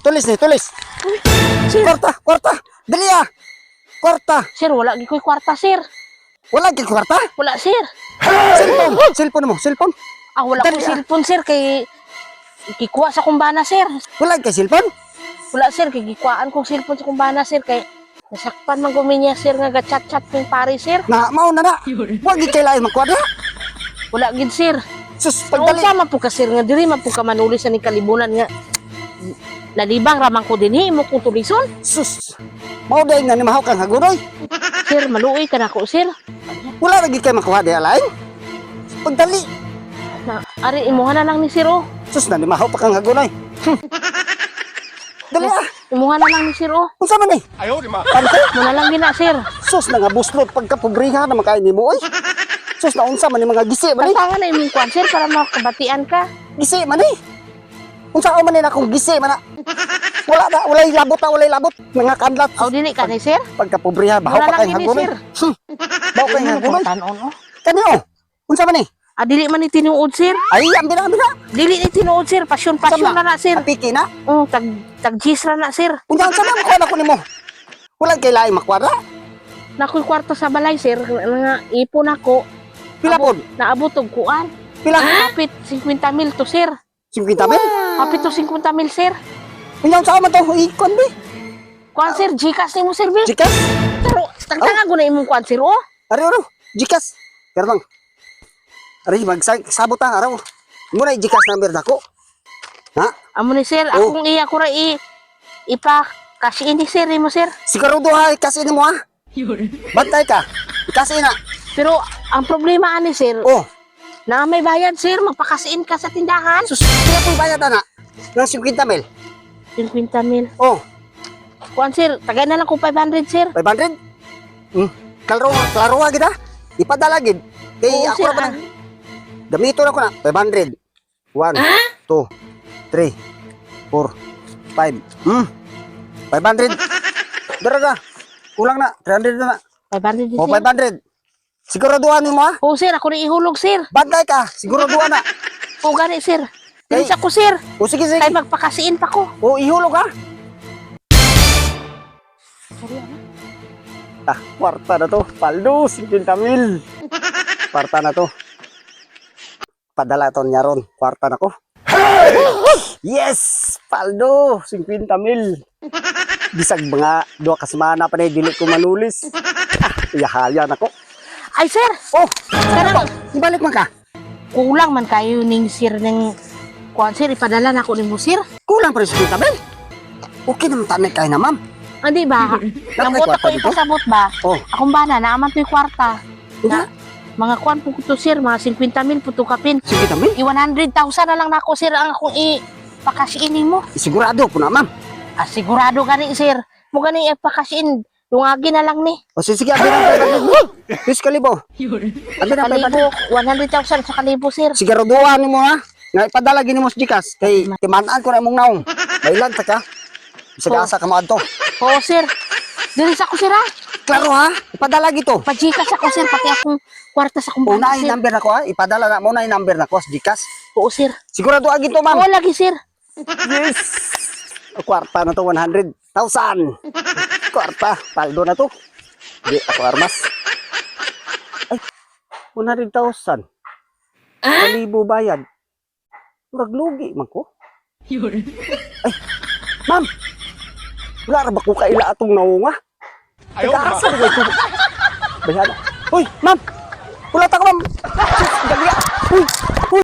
tulis ni, tulis. Uy, sir. Kwarta. Dali ah. Kwarta. Sir, wala gikoy kwarta, sir. Wala gid kwarta. Wala, sir. Cellphone mo, cellphone. Ah, wala Dali, ko cellphone, sir, kay gikuha sa kumbana, sir. Wala kay cellphone. Wala, sir, kay gikuhaan kong cellphone sa kumbana, sir, kay nasakpan man guminya, sir, nga gachat-chat kong pare, sir. Na mao na. Wa gid kay lain magkwadra. Wala gid, sir. Sus, Pero pagdali. unsa man po ka, sir, nga diri man po ka manuli sa ni kalibunan nga nalibang ramang ko dinhi imo kong tulison. Sus. Mao day nga ni mahaw kang hagunoy. Sir, maluoy ka na ko, sir. Wala lagi kay makuha di alain. Pagdali. Na, ari imuha na lang ni sir, oh. Sus na ni mahaw pa kang hagunoy. Dali ah. Imuha na lang ni sir, oh. Unsa man ni? Pante. Mo na lang gina, sir. Sus na nga buslot pagka pobriha na makain nimo oy. Sus na unsa man ni mga gisi man ni? Pasangan na imong kwan, sir, para makabatian ka. Gisi man ni. Unsa man ni akong gisi man na? Walay labot mga kanlat. Aw dili ka ni, sir. Pagka pobriha bahaw Wala pa lang kay gini, hagunoy. sir. Bahaw kay hagunoy. Tanon, oh. Kani oh. Unsa man ni? Ah, dili man ni tinuod, sir. Ay, ambina. Dili ni tinuod, sir. Pasyon na na, sir. Apiki na. Tag-gis ra na, sir. Unya unsa man ko na ko nimo? Wala kay lain makwadra. Nakoy kwarta sa balay, sir. Nga ipon ako. Pila pod? Naabot og kuan. Pila? Kapit 50,000 to, sir. 50,000? Kapit to 50,000, sir. Unya unsa man to? Ikon bi. Kuan, sir. Gcash ni mo, sir, Bill. Jikas? Pero, tagtanga ko na imong kuan, sir, oh. Ari. Jikas. Pero bang. Ari magsabot ang araw. Muna i-Gcash number nako. Ha? Amo ni, sir. Oh. Akong iya ko ra ipa-cash in ni, sir, mo, sir. Sigurado ha, kasi mo ha. Bantay ka. Kasi na. Pero, ang problema ani, sir, Oh, na may bayad, sir. Magpa-cash in ka sa tindahan. sus, kaya po bayad na. Ng 50,000. 50,000. Oh, Kuan, sir. Tagay na lang ko 500, sir. 500. Klaro gid ha. Ipadala gid. Kay Oo, ako sir, ra ba na. Gamito na ko na 500. 1 2 3 4 5. 500. Dara. Kulang na. 300 na. 500, din, Oh, sir. 500. Siguraduhan mo ha. Oh, sir. Ako na ihulog, sir. Bantay ka. Siguraduhan na. O, gani, sir. Kay- Dinis ako, sir. O sige. Kay magpa-cash in pa ko. O ihulog ha. Kwarta na to. Paldo, 50,000. Kwarta na to. Padala to niya ron. Kwarta na ko. Yes! Paldo, 50,000. Bisag mga 2 ka semana pa na dili ko manulis. Iyahaya na ko. Ay, sir. Oh, Karang, ibalik man ka. kulang man kayo ning sir ning kuan, sir. Ipadala na ko ni mo, sir. Kulang pa rin 50,000. Okay naman tanay kayo na, ma'am. Hindi ba? Nabot kwarta ako dito? ipasabot ba? Oh, Akong bana, naaman to yung kwarta. una, Mga kuan po ko to, sir. Mga 50,000 po to kapin. 50,000. 100,000 na lang na ako, sir. Ang akong ipakasiinin mo. Sigurado po na, ma'am. Ah, sigurado gani, sir. Mo gani ipakasiin. Lungagi na lang ni. O sige, abi ng 500. Please kalibo. Abi ng 500. Kalibo, 100,000 sa kalibo, sir. Siguraduhan mo ha. Nga ipadala gini mo sa Gcash. Kay timanaan ko na imong naong. Bailan ta ka. Bisag asa ka mo adto. Oo, sir. Dili sa ako, sir, ha? Klaro ha. Ipadala gito. Pa-Gcash ako, sir. Pati akong kwarta sa kumbana, Una sir. yung number nako ha. Ipadala na mo na yung number nako sa Gcash. Oo, sir. Sigurado gito, ma'am. Oo, lagi, sir. Yes. Kwarta na to 100,000. Kwarta, paldo na to. Di ako armas. Ay, 100,000. Kalibo bayad. Murag lugi man ko. Ay, ma'am. Wala ra ba ko kaila atong naunga? Taga-asa na ito. Bayad. Uy, ma'am. Wala ta ko, ma'am. Sus, dali. Uy, uy.